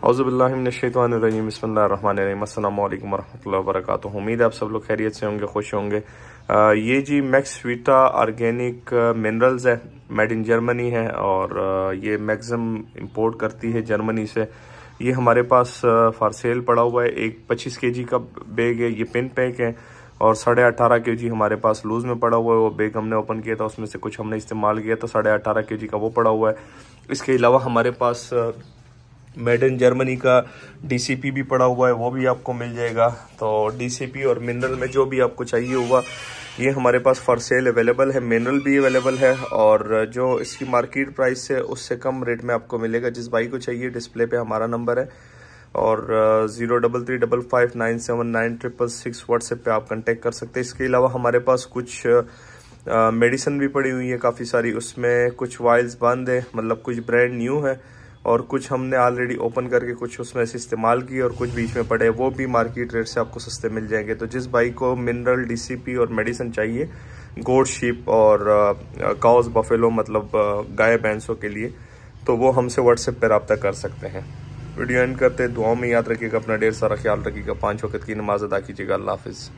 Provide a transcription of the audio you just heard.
औज़ुबिल्लाहिमिनश्शैतानिर्रजीम बिस्मिल्लाहिर्रहमानिर्रहीम अस्सलामु अलैकुम वरहमतुल्लाहि वबरकातुहू। उम्मीद है आप सब लोग खैरियत से होंगे, खुश होंगे। ये जी मैक्सवीटा ऑर्गेनिक मिनरल्स है, मेड इन जर्मनी है और ये मैक्सिमम इंपोर्ट करती है जर्मनी से। ये हमारे पास फॉर सेल पड़ा हुआ है। एक 25 kg का बैग है, ये पिन पैक है और 18.5 kg हमारे पास लूज़ में पड़ा हुआ है। वो बैग हमने ओपन किया था, उसमें से कुछ हमने इस्तेमाल किया था। 18.5 kg का वो पड़ा हुआ है। इसके अलावा हमारे पास मेड इन जर्मनी का DCP भी पड़ा हुआ है, वो भी आपको मिल जाएगा। तो DCP और मिनरल में जो भी आपको चाहिए होगा ये हमारे पास फॉर सेल अवेलेबल है। मिनरल भी अवेलेबल है और जो इसकी मार्केट प्राइस है उससे कम रेट में आपको मिलेगा। जिस भाई को चाहिए डिस्प्ले पे हमारा नंबर है और 0335597966 व्हाट्सएप पे आप कांटेक्ट कर सकते हैं। इसके अलावा हमारे पास कुछ मेडिसिन भी पड़ी हुई है काफ़ी सारी, उसमें कुछ वाइल्स बंद है, मतलब कुछ ब्रांड न्यू है और कुछ हमने ऑलरेडी ओपन करके कुछ उसमें से इस्तेमाल किए और कुछ बीच में पड़े, वो भी मार्केट रेट से आपको सस्ते मिल जाएंगे। तो जिस भाई को मिनरल DCP और मेडिसिन चाहिए गोट शीप और काउस बफेलो मतलब गाय भैंसों के लिए, तो वो हमसे व्हाट्सएप पर रब्ता कर सकते हैं। वीडियो एंड करते, दुआओं में याद रखिएगा, अपना ढेर सारा ख्याल रखिएगा, 5 वक्त की नमाज अदा कीजिएगा। अल्लाह हाफिज़।